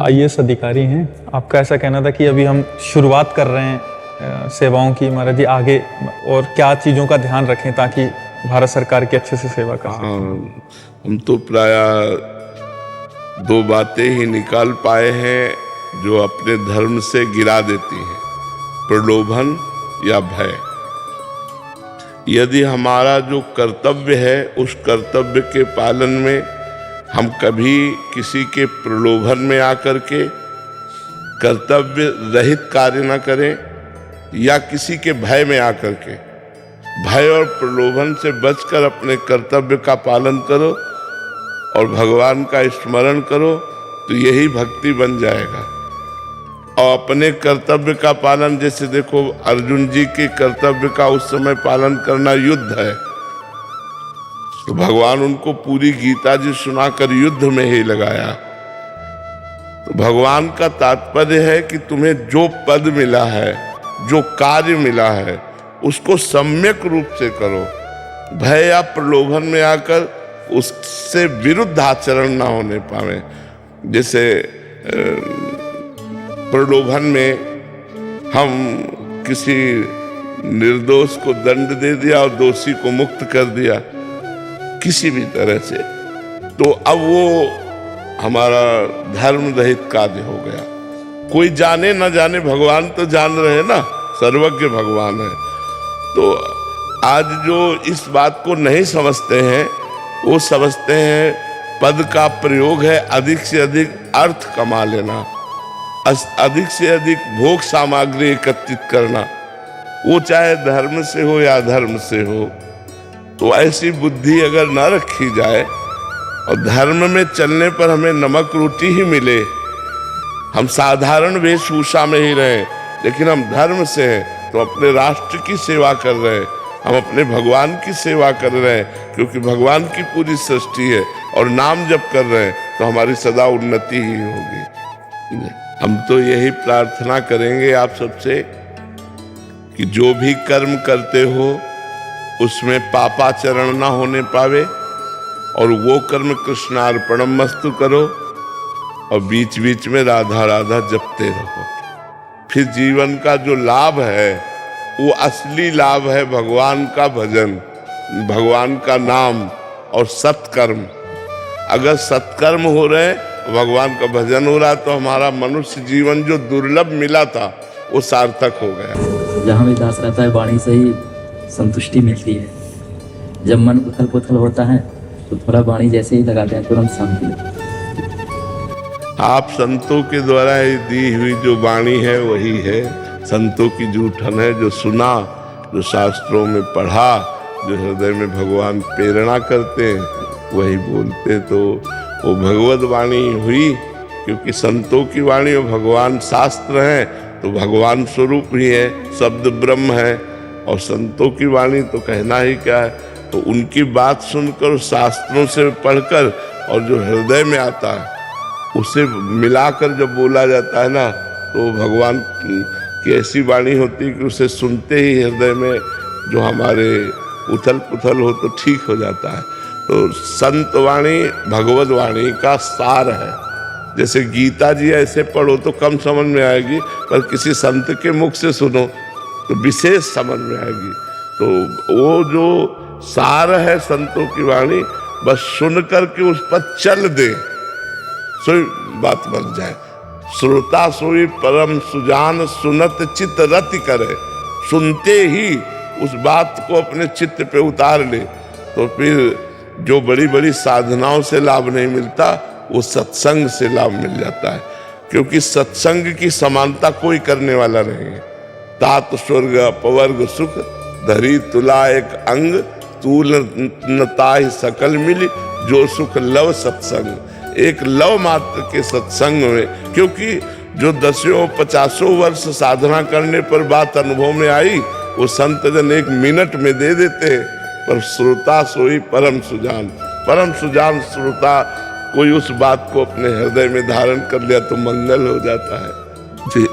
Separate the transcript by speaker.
Speaker 1: IAS अधिकारी हैं। आपका ऐसा कहना था कि अभी हम शुरुआत कर रहे हैं सेवाओं की। महाराज जी आगे और क्या चीज़ों का ध्यान रखें ताकि भारत सरकार की अच्छे से सेवा कर सकें?
Speaker 2: हम तो प्राय दो बातें ही निकाल पाए हैं जो अपने धर्म से गिरा देती हैं, प्रलोभन या भय। यदि हमारा जो कर्तव्य है उस कर्तव्य के पालन में हम कभी किसी के प्रलोभन में आकर के कर्तव्य रहित कार्य न करें, या किसी के भय में आकर के, भय और प्रलोभन से बचकर अपने कर्तव्य का पालन करो और भगवान का स्मरण करो, तो यही भक्ति बन जाएगा। और अपने कर्तव्य का पालन, जैसे देखो अर्जुन जी के कर्तव्य का उस समय पालन करना युद्ध है, तो भगवान उनको पूरी गीता जी सुनाकर युद्ध में ही लगाया। तो भगवान का तात्पर्य है कि तुम्हें जो पद मिला है, जो कार्य मिला है, उसको सम्यक रूप से करो। भय या प्रलोभन में आकर उससे विरुद्ध आचरण ना होने पावे। जैसे प्रलोभन में हम किसी निर्दोष को दंड दे दिया और दोषी को मुक्त कर दिया किसी भी तरह से, तो अब वो हमारा धर्म रहित कार्य हो गया। कोई जाने न जाने, भगवान तो जान रहे ना, सर्वज्ञ भगवान है। तो आज जो इस बात को नहीं समझते हैं, वो समझते हैं पद का प्रयोग है अधिक से अधिक अर्थ कमा लेना, अधिक से अधिक भोग सामग्री एकत्रित करना, वो चाहे धर्म से हो या अधर्म से हो। तो ऐसी बुद्धि अगर न रखी जाए और धर्म में चलने पर हमें नमक रोटी ही मिले, हम साधारण वेशभूषा में ही रहें, लेकिन हम धर्म से हैं तो अपने राष्ट्र की सेवा कर रहे हैं, हम अपने भगवान की सेवा कर रहे हैं, क्योंकि भगवान की पूरी सृष्टि है, और नाम जप कर रहे हैं तो हमारी सदा उन्नति ही होगी। हम तो यही प्रार्थना करेंगे आप सबसे कि जो भी कर्म करते हो उसमें पापाचरण ना होने पावे, और वो कर्म कृष्णार्पणमस्तु करो, और बीच बीच में राधा राधा जपते रहो। फिर जीवन का जो लाभ है वो असली लाभ है भगवान का भजन, भगवान का नाम और सत्कर्म। अगर सत्कर्म हो रहे, भगवान का भजन हो रहा, तो हमारा मनुष्य जीवन जो दुर्लभ मिला था वो सार्थक हो गया।
Speaker 3: जहाँ भी दास रहता है वाणी से ही संतुष्टि मिलती है। जब मन उथल पुथल होता है तो थोड़ा वाणी जैसे ही लगाते हैं तुरंत शांति लगती है।
Speaker 2: आप संतों के द्वारा ही दी हुई जो वाणी है वही है, संतों की जूठन है। जो सुना, जो शास्त्रों में पढ़ा, जो हृदय में भगवान प्रेरणा करते हैं वही बोलते, तो वो भगवत वाणी हुई। क्योंकि संतों की वाणी और भगवान शास्त्र हैं, तो भगवान स्वरूप ही है, शब्द ब्रह्म है। और संतों की वाणी तो कहना ही क्या है, तो उनकी बात सुनकर, शास्त्रों से पढ़कर, और जो हृदय में आता है उसे मिलाकर जब बोला जाता है ना, तो भगवान की ऐसी वाणी होती है कि उसे सुनते ही हृदय में जो हमारे उथल पुथल हो तो ठीक हो जाता है। तो संत वाणी भगवत वाणी का सार है। जैसे गीता जी ऐसे पढ़ो तो कम समझ में आएगी, पर किसी संत के मुख से सुनो तो विशेष समझ में आएगी। तो वो जो सार है संतों की वाणी, बस सुन करके उस पर चल दे, सोई बात बन जाए। श्रोता सोई परम सुजान, सुनत चित्त रति करे। सुनते ही उस बात को अपने चित्त पे उतार ले, तो फिर जो बड़ी बड़ी साधनाओं से लाभ नहीं मिलता, वो सत्संग से लाभ मिल जाता है। क्योंकि सत्संग की समानता कोई करने वाला नहीं है। तात स्वर्ग अपवर्ग सुख, धरी तुला एक अंग, तूल न ताहि सकल मिली, जो सुख लव सत्संग। एक लव मात्र के सत्संग में, क्योंकि जो 10-50 वर्ष साधना करने पर बात अनुभव में आई, वो संत जन 1 मिनट में दे देते हैं। पर श्रोता सोई परम सुजान, परम सुजान श्रोता कोई उस बात को अपने हृदय में धारण कर लिया तो मंगल हो जाता है जी।